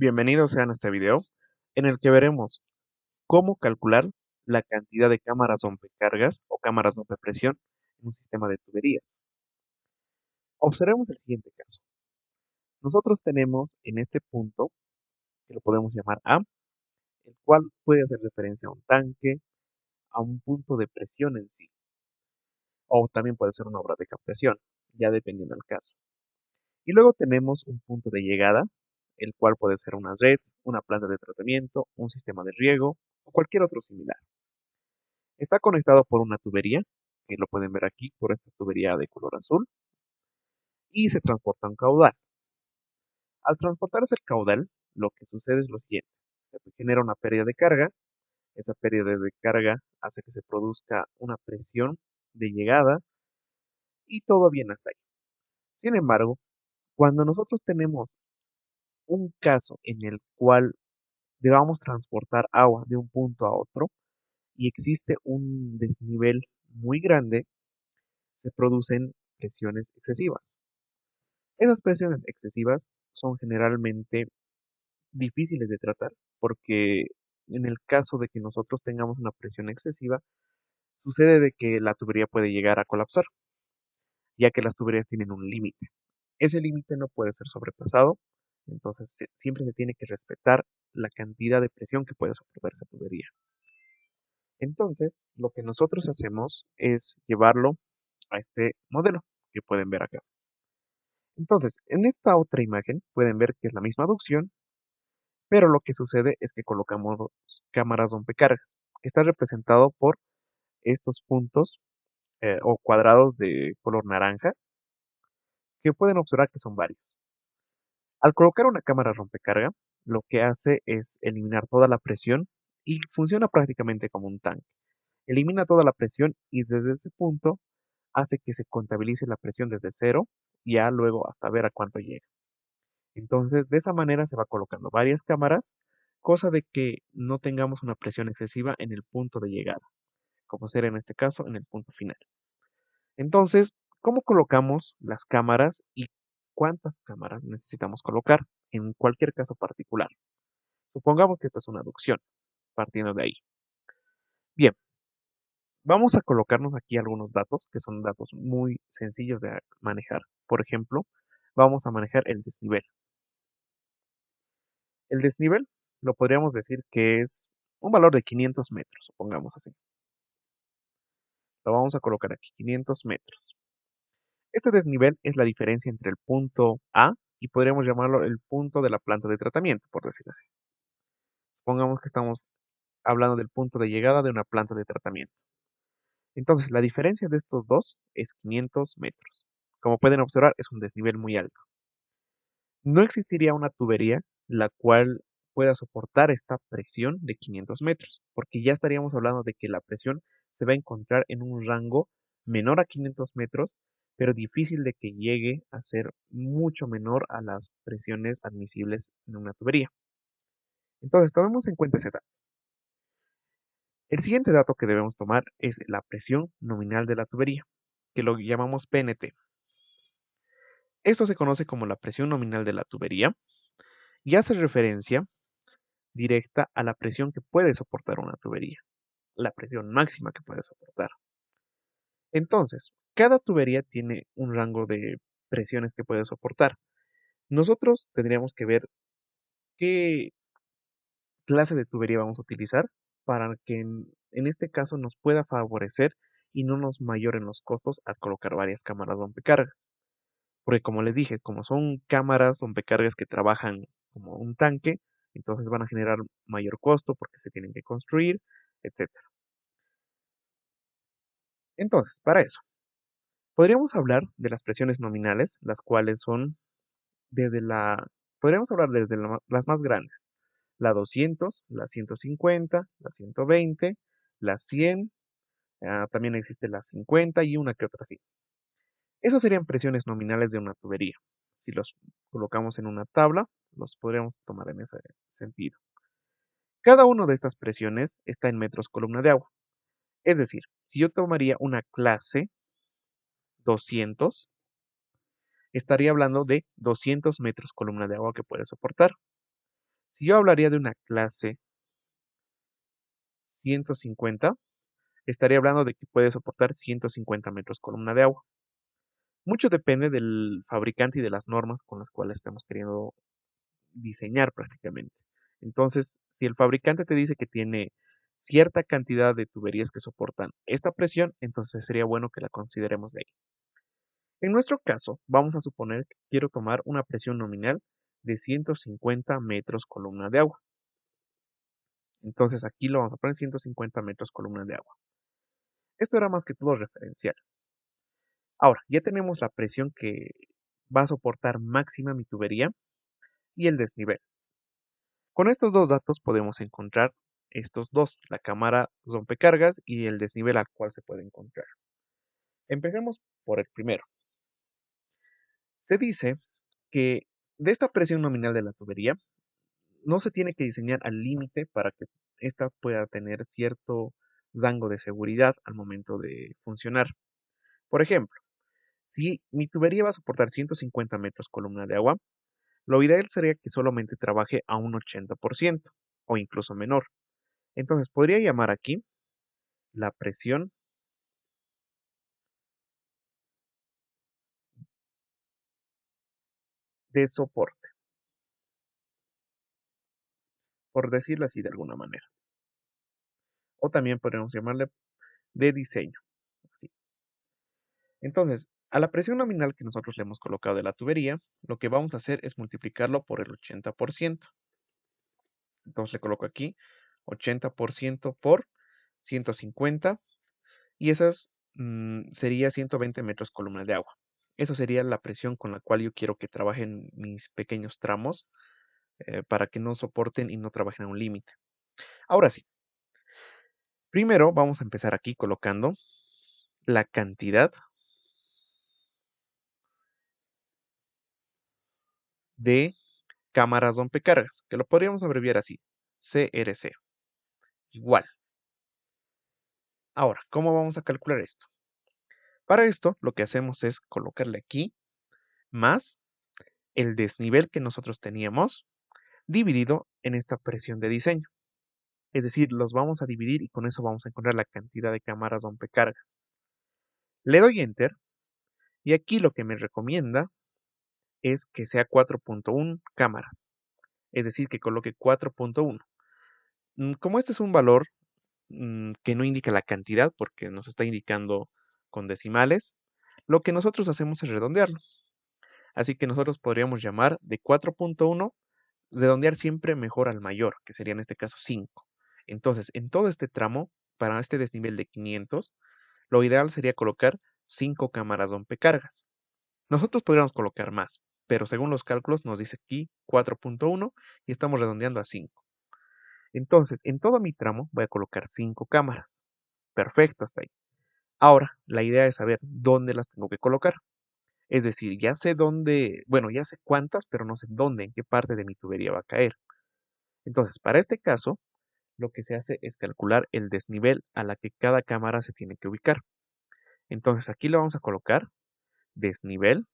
Bienvenidos sean a este video en el que veremos cómo calcular la cantidad de cámaras rompecargas o cámaras rompepresión en un sistema de tuberías. Observemos el siguiente caso. Nosotros tenemos en este punto, que lo podemos llamar A, el cual puede hacer referencia a un tanque, a un punto de presión en sí, o también puede ser una obra de captación, ya dependiendo del caso. Y luego tenemos un punto de llegada, el cual puede ser una red, una planta de tratamiento, un sistema de riego o cualquier otro similar. Está conectado por una tubería, que lo pueden ver aquí por esta tubería de color azul, y se transporta un caudal. Al transportarse el caudal, lo que sucede es lo siguiente. Se genera una pérdida de carga, esa pérdida de carga hace que se produzca una presión de llegada y todo bien hasta ahí. Sin embargo, cuando nosotros tenemos un caso en el cual debamos transportar agua de un punto a otro y existe un desnivel muy grande, se producen presiones excesivas. Esas presiones excesivas son generalmente difíciles de tratar porque en el caso de que nosotros tengamos una presión excesiva, sucede de que la tubería puede llegar a colapsar, ya que las tuberías tienen un límite. Ese límite no puede ser sobrepasado, entonces siempre se tiene que respetar la cantidad de presión que puede soportar esa tubería. Entonces, lo que nosotros hacemos es llevarlo a este modelo que pueden ver acá. Entonces, en esta otra imagen pueden ver que es la misma aducción, pero lo que sucede es que colocamos cámaras rompecargas, que está representado por estos puntos o cuadrados de color naranja, que pueden observar que son varios. Al colocar una cámara rompecarga, lo que hace es eliminar toda la presión y funciona prácticamente como un tanque. Elimina toda la presión y desde ese punto hace que se contabilice la presión desde cero y ya luego hasta ver a cuánto llega. Entonces, de esa manera se va colocando varias cámaras, cosa de que no tengamos una presión excesiva en el punto de llegada, como será en este caso en el punto final. Entonces, ¿cómo colocamos las cámaras y cuántas cámaras necesitamos colocar en cualquier caso particular? Supongamos que esta es una aducción, partiendo de ahí. Bien, vamos a colocarnos aquí algunos datos que son datos muy sencillos de manejar. Por ejemplo, vamos a manejar el desnivel. El desnivel lo podríamos decir que es un valor de 500 metros, supongamos así. Lo vamos a colocar aquí, 500 metros. Este desnivel es la diferencia entre el punto A y podríamos llamarlo el punto de la planta de tratamiento, por decirlo así. Supongamos que estamos hablando del punto de llegada de una planta de tratamiento. Entonces, la diferencia de estos dos es 500 metros. Como pueden observar, es un desnivel muy alto. No existiría una tubería la cual pueda soportar esta presión de 500 metros, porque ya estaríamos hablando de que la presión se va a encontrar en un rango menor a 500 metros, pero difícil de que llegue a ser mucho menor a las presiones admisibles en una tubería. Entonces, tomemos en cuenta ese dato. El siguiente dato que debemos tomar es la presión nominal de la tubería, que lo llamamos PNT. Esto se conoce como la presión nominal de la tubería y hace referencia directa a la presión que puede soportar una tubería, la presión máxima que puede soportar. Entonces, cada tubería tiene un rango de presiones que puede soportar. Nosotros tendríamos que ver qué clase de tubería vamos a utilizar para que en este caso nos pueda favorecer y no nos mayoren los costos al colocar varias cámaras rompecargas. Porque como les dije, como son cámaras rompecargas que trabajan como un tanque, entonces van a generar mayor costo porque se tienen que construir, etcétera. Entonces, para eso, podríamos hablar de las presiones nominales, las cuales son desde podríamos hablar desde las más grandes, la 200, la 150, la 120, la 100, también existe la 50 y una que otra así. Esas serían presiones nominales de una tubería. Si los colocamos en una tabla, los podríamos tomar en ese sentido. Cada una de estas presiones está en metros columna de agua. Es decir, si yo tomaría una clase 200, estaría hablando de 200 metros columna de agua que puede soportar. Si yo hablaría de una clase 150, estaría hablando de que puede soportar 150 metros columna de agua. Mucho depende del fabricante y de las normas con las cuales estamos queriendo diseñar prácticamente. Entonces, si el fabricante te dice que tiene cierta cantidad de tuberías que soportan esta presión, entonces sería bueno que la consideremos de ahí. En nuestro caso, vamos a suponer que quiero tomar una presión nominal de 150 metros columna de agua. Entonces aquí lo vamos a poner 150 metros columna de agua. Esto era más que todo referencial. Ahora, ya tenemos la presión que va a soportar máxima mi tubería y el desnivel. Con estos dos datos podemos encontrar estos dos, la cámara rompecargas y el desnivel al cual se puede encontrar. Empecemos por el primero. Se dice que de esta presión nominal de la tubería no se tiene que diseñar al límite para que ésta pueda tener cierto rango de seguridad al momento de funcionar. Por ejemplo, si mi tubería va a soportar 150 metros columna de agua, lo ideal sería que solamente trabaje a un 80% o incluso menor. Entonces podría llamar aquí la presión de soporte, por decirlo así de alguna manera. O también podríamos llamarle de diseño. Así. Entonces, a la presión nominal que nosotros le hemos colocado de la tubería, lo que vamos a hacer es multiplicarlo por el 80%. Entonces le coloco aquí 80% por 150 y esas sería 120 metros columna de agua. Eso sería la presión con la cual yo quiero que trabajen mis pequeños tramos para que no soporten y no trabajen a un límite. Ahora sí, primero vamos a empezar aquí colocando la cantidad de cámaras rompecargas, que lo podríamos abreviar así, CRC, igual. Ahora, ¿cómo vamos a calcular esto? Para esto, lo que hacemos es colocarle aquí más el desnivel que nosotros teníamos dividido en esta presión de diseño. Es decir, los vamos a dividir y con eso vamos a encontrar la cantidad de cámaras rompecargas. Le doy Enter y aquí lo que me recomienda es que sea 4.1 cámaras. Es decir, que coloque 4.1. Como este es un valor que no indica la cantidad porque nos está indicando con decimales, lo que nosotros hacemos es redondearlo. Así que nosotros podríamos llamar de 4.1, redondear siempre mejor al mayor, que sería en este caso 5. Entonces, en todo este tramo, para este desnivel de 500, lo ideal sería colocar 5 cámaras rompecargas. Nosotros podríamos colocar más, pero según los cálculos nos dice aquí 4.1 y estamos redondeando a 5. Entonces, en todo mi tramo voy a colocar 5 cámaras. Perfecto, hasta ahí. Ahora, la idea es saber dónde las tengo que colocar. Es decir, ya sé dónde, bueno, ya sé cuántas, pero no sé dónde, en qué parte de mi tubería va a caer. Entonces, para este caso, lo que se hace es calcular el desnivel a la que cada cámara se tiene que ubicar. Entonces, aquí le vamos a colocar desnivel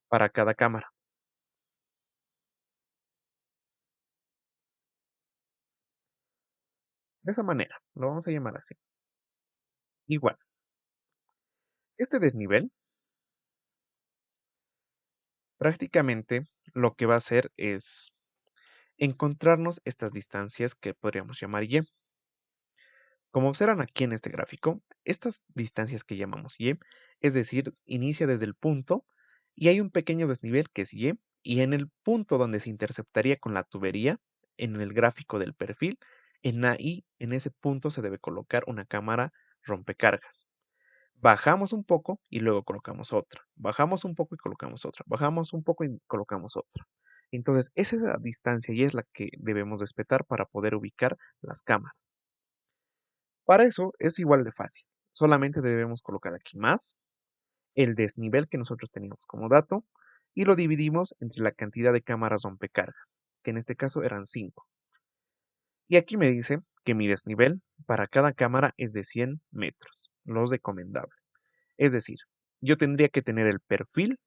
para cada cámara. De esa manera, lo vamos a llamar así. Igual, este desnivel prácticamente lo que va a hacer es encontrarnos estas distancias que podríamos llamar Y. Como observan aquí en este gráfico, estas distancias que llamamos Y, es decir, inicia desde el punto y hay un pequeño desnivel que es y en el punto donde se interceptaría con la tubería, en el gráfico del perfil, ahí, en ese punto se debe colocar una cámara rompecargas. Bajamos un poco y luego colocamos otra. Bajamos un poco y colocamos otra. Bajamos un poco y colocamos otra. Entonces, esa es la distancia y es la que debemos respetar para poder ubicar las cámaras. Para eso es igual de fácil. Solamente debemos colocar aquí más el desnivel que nosotros teníamos como dato y lo dividimos entre la cantidad de cámaras rompecargas, que en este caso eran 5. Y aquí me dice que mi desnivel para cada cámara es de 100 metros, lo recomendable. Es decir, yo tendría que tener el perfil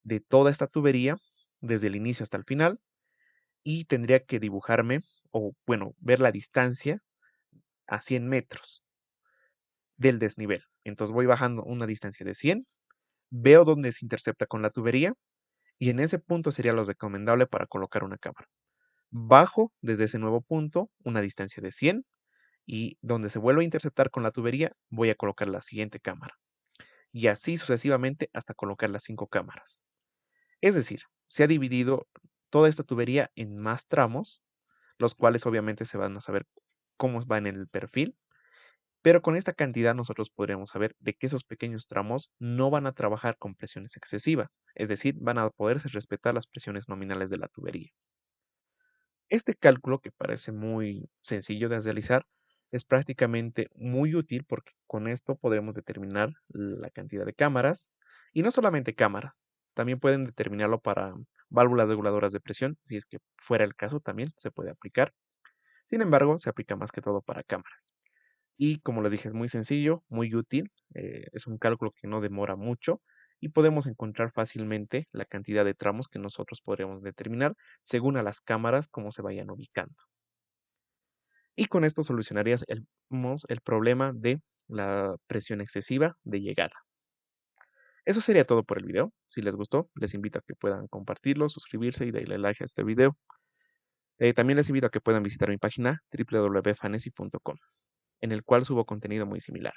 de toda esta tubería desde el inicio hasta el final y tendría que dibujarme, o bueno, ver la distancia a 100 metros del desnivel. Entonces voy bajando una distancia de 100, veo dónde se intercepta con la tubería y en ese punto sería lo recomendable para colocar una cámara. Bajo desde ese nuevo punto una distancia de 100 y donde se vuelve a interceptar con la tubería voy a colocar la siguiente cámara. Y así sucesivamente hasta colocar las 5 cámaras. Es decir, se ha dividido toda esta tubería en más tramos, los cuales obviamente se van a saber cómo van en el perfil, pero con esta cantidad nosotros podríamos saber de que esos pequeños tramos no van a trabajar con presiones excesivas, es decir, van a poderse respetar las presiones nominales de la tubería. Este cálculo, que parece muy sencillo de realizar, es prácticamente muy útil porque con esto podemos determinar la cantidad de cámaras y no solamente cámaras, también pueden determinarlo para válvulas reguladoras de presión, si es que fuera el caso también se puede aplicar. Sin embargo, se aplica más que todo para cámaras. Y como les dije, es muy sencillo, muy útil, es un cálculo que no demora mucho y podemos encontrar fácilmente la cantidad de tramos que nosotros podríamos determinar según a las cámaras como se vayan ubicando. Y con esto solucionarías el problema de la presión excesiva de llegada. Eso sería todo por el video. Si les gustó, les invito a que puedan compartirlo, suscribirse y darle like a este video. También les invito a que puedan visitar mi página www.fanesi.com, en el cual subo contenido muy similar.